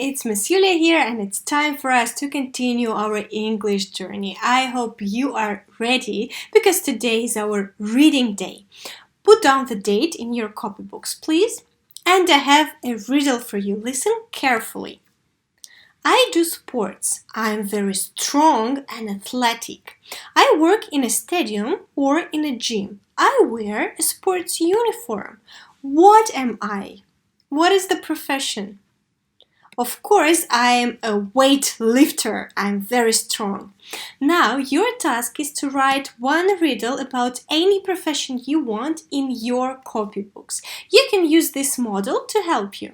it's Miss Yulia here and it's time for us to continue our English journey. I hope you are ready because today is our reading day. Put down the date in your copybooks, please. And I have a riddle for you. Listen carefully. I do sports. I'm very strong and athletic. I work in a stadium or in a gym. I wear a sports uniform. What am I? What is the profession? Of course, I am a weightlifter. I'm very strong. Now, your task is to write one riddle about any profession you want in your copybooks. You can use this model to help you.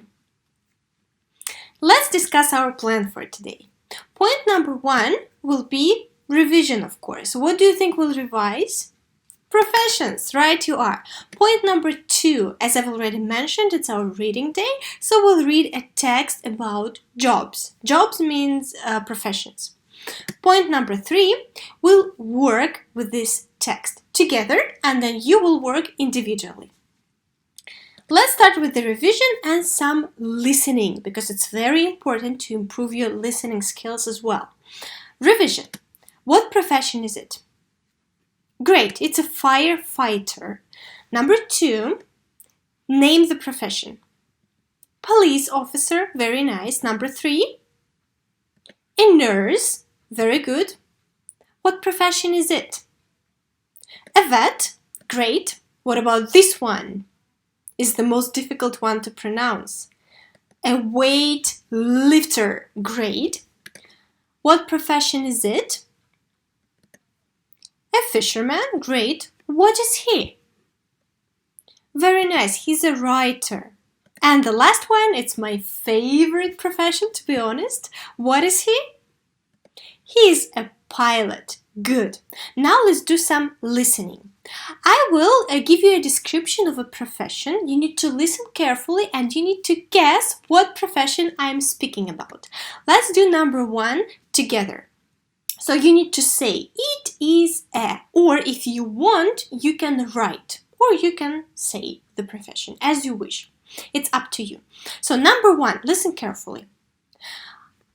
Let's discuss our plan for today. Point number 1 will be revision, of course. What do you think we'll revise? Professions, right you are. Point number 2, as I've already mentioned, it's our reading day, so we'll read a text about jobs. Jobs means professions. Point number 3, we'll work with this text together and then you will work individually. Let's start with the revision and some listening because it's very important to improve your listening skills as well. Revision. What profession is it? Great, it's a firefighter. Number 2, name the profession. Police officer, very nice. Number 3, a nurse, very good. What profession is it? A vet, great. What about this one? Is the most difficult one to pronounce. A weightlifter, great. What profession is it? A fisherman, great. What is he? Very nice, he's a writer. And the last one, it's my favorite profession, to be honest. What is he? He's a pilot. Good. Now let's do some listening. I will give you a description of a profession. You need to listen carefully and you need to guess what profession I'm speaking about. Let's do number 1 together. So you need to say, it is a, or if you want, you can write, or you can say the profession as you wish. It's up to you. So number 1, listen carefully.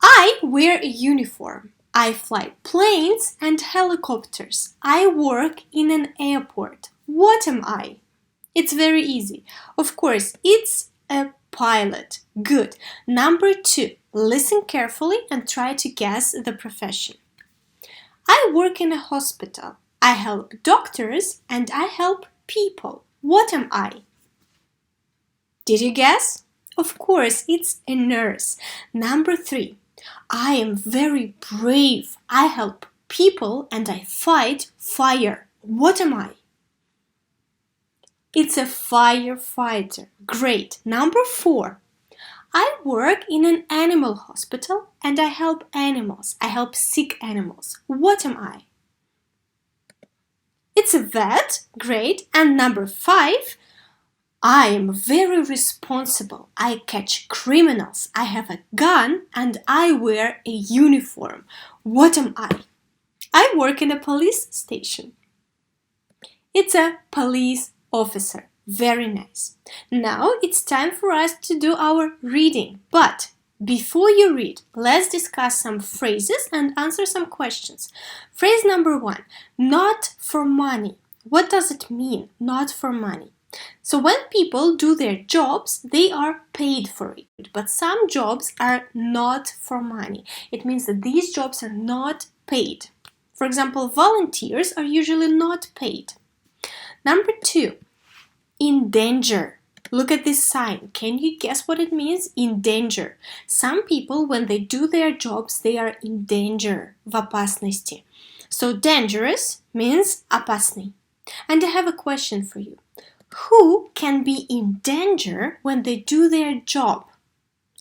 I wear a uniform. I fly planes and helicopters. I work in an airport. What am I? It's very easy. Of course, it's a pilot. Good. Number 2, listen carefully and try to guess the profession. I work in a hospital. I help doctors and I help people. What am I? Did you guess? Of course, it's a nurse. Number 3, I am very brave. I help people and I fight fire. What am I? It's a firefighter. Great. Number 4, I work in an animal hospital and I help animals. I help sick animals. What am I? It's a vet. Great. And number 5, I am very responsible. I catch criminals. I have a gun and I wear a uniform. What am I? I work in a police station. It's a police officer. Very nice. Now it's time for us to do our reading. But before you read, let's discuss some phrases and answer some questions. Phrase number 1, not for money. What does it mean, not for money? So when people do their jobs, they are paid for it. But some jobs are not for money. It means that these jobs are not paid. For example, volunteers are usually not paid. Number 2, in danger. Look at this sign. Can you guess what it means? In danger. Some people, when they do their jobs, they are in danger. В опасности. So dangerous means опасный. And I have a question for you. Who can be in danger when they do their job?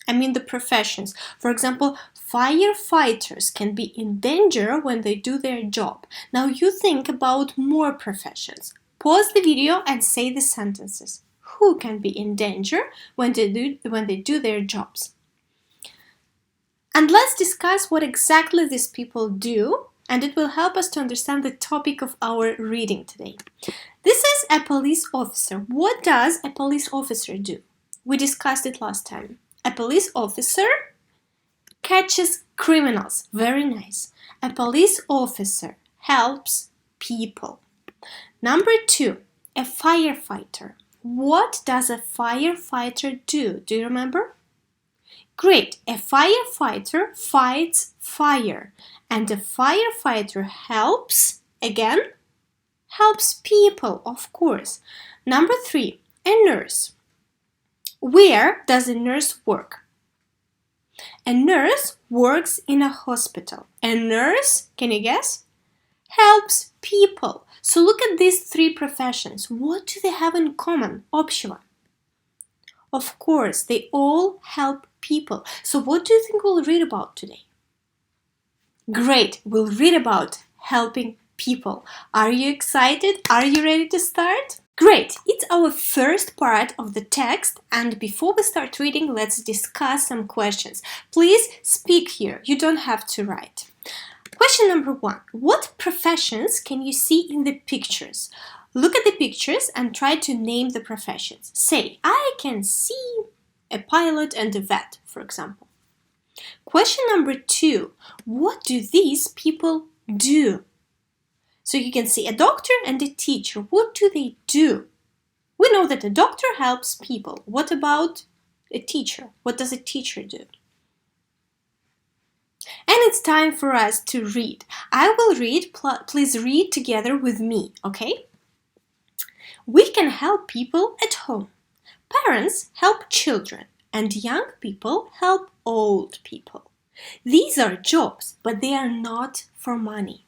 I mean the professions. For example, firefighters can be in danger when they do their job. Now you think about more professions. Pause the video and say the sentences. Who can be in danger when they do their jobs? And let's discuss what exactly these people do, and it will help us to understand the topic of our reading today. This is a police officer. What does a police officer do? We discussed it last time. A police officer catches criminals. Very nice. A police officer helps people. Number 2, a firefighter. What does a firefighter do? Do you remember? Great. A firefighter fights fire. And a firefighter helps, again, helps people, of course. Number 3, a nurse. Where does a nurse work? A nurse works in a hospital. A nurse, can you guess? Helps people. So look at these 3 professions. What do they have in common, Opshiva? Of course, they all help people. So what do you think we'll read about today? Great, we'll read about helping people. Are you excited? Are you ready to start? Great, it's our first part of the text, and before we start reading, let's discuss some questions. Please speak here, you don't have to write. Question number 1. What professions can you see in the pictures? Look at the pictures and try to name the professions. Say, I can see a pilot and a vet, for example. Question number 2. What do these people do? So you can see a doctor and a teacher. What do they do? We know that a doctor helps people. What about a teacher? What does a teacher do? And it's time for us to read. I will read. Please read together with me, okay? We can help people at home. Parents help children, and young people help old people. These are jobs, but they are not for money.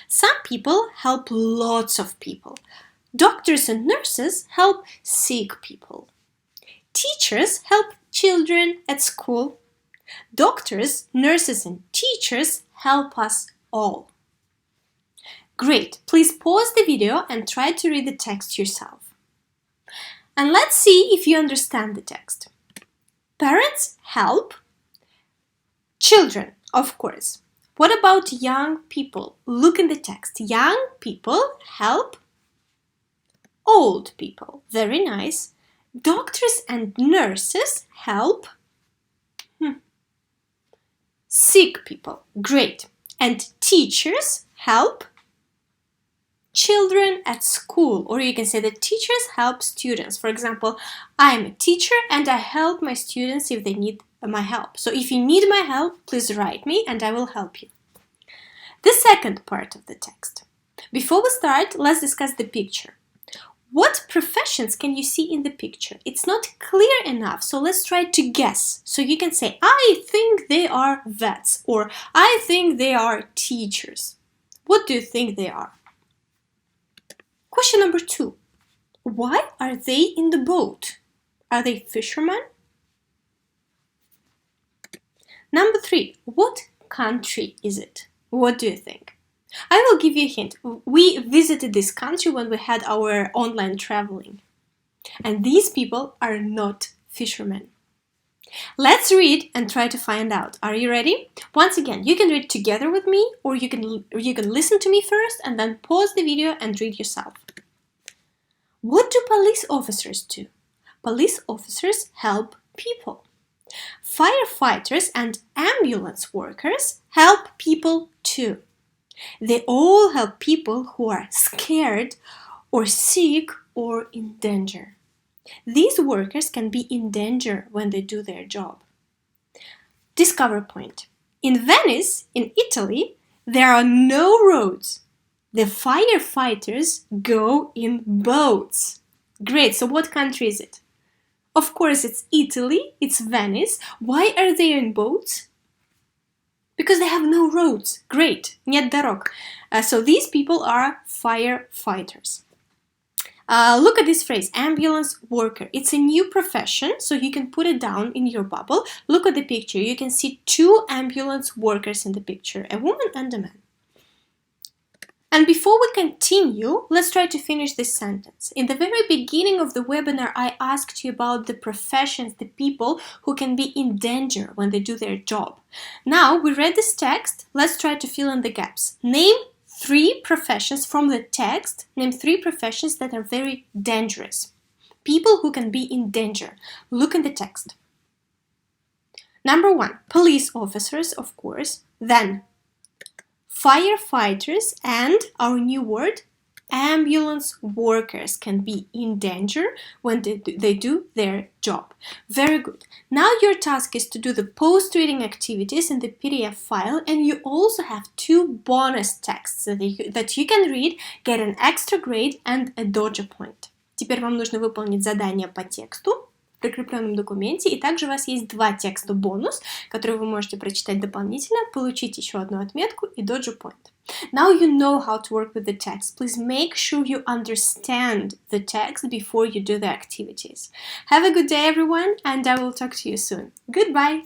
Some people help lots of people. Doctors and nurses help sick people. Teachers help children at school. Doctors, nurses, and teachers help us all. Great! Please pause the video and try to read the text yourself. And let's see if you understand the text. Parents help children, of course. What about young people? Look in the text. Young people help old people. Very nice. Doctors and nurses help sick people. Great. And teachers help children at school. Or you can say that teachers help students. For example, I am a teacher and I help my students if they need my help. So if you need my help, please write me and I will help you. The second part of the text. Before we start, let's discuss the picture. What professions can you see in the picture? It's not clear enough, so let's try to guess. So you can say, I think they are vets, or I think they are teachers. What do you think they are? Question number 2. Why are they in the boat? Are they fishermen? Number 3. What country is it? What do you think? I will give you a hint. We visited this country when we had our online traveling. And these people are not fishermen. Let's read and try to find out. Are you ready? Once again, you can read together with me, or you can listen to me first and then pause the video and read yourself. What do police officers do? Police officers help people. Firefighters and ambulance workers help people too. They all help people who are scared or sick or in danger. These workers can be in danger when they do their job. Discover point. In Venice, in Italy, there are no roads. The firefighters go in boats. Great, so what country is it? Of course, it's Italy, it's Venice. Why are they in boats? Because they have no roads. Great. Нет дорог. So these people are firefighters. Look at this phrase, ambulance worker. It's a new profession, so you can put it down in your bubble. Look at the picture. You can see 2 ambulance workers in the picture, a woman and a man. And before we continue, let's try to finish this sentence. In the very beginning of the webinar, I asked you about the professions, the people who can be in danger when they do their job. Now we read this text, let's try to fill in the gaps. Name 3 professions from the text, name 3 professions that are very dangerous. People who can be in danger. Look in the text. Number 1, police officers, of course. Then firefighters and our new word, ambulance workers can be in danger when they do their job. Very good. Now your task is to do the post-reading activities in the PDF file, and you also have 2 bonus texts that you can read, get an extra grade and a dojo point. Теперь вам нужно выполнить задание по тексту в прикрепленном документе, и также у вас есть 2 текста бонус, которые вы можете прочитать дополнительно, получить еще одну отметку и dojo point. Now you know how to work with the text. Please make sure you understand the text before you do the activities. Have a good day, everyone, and I will talk to you soon. Goodbye!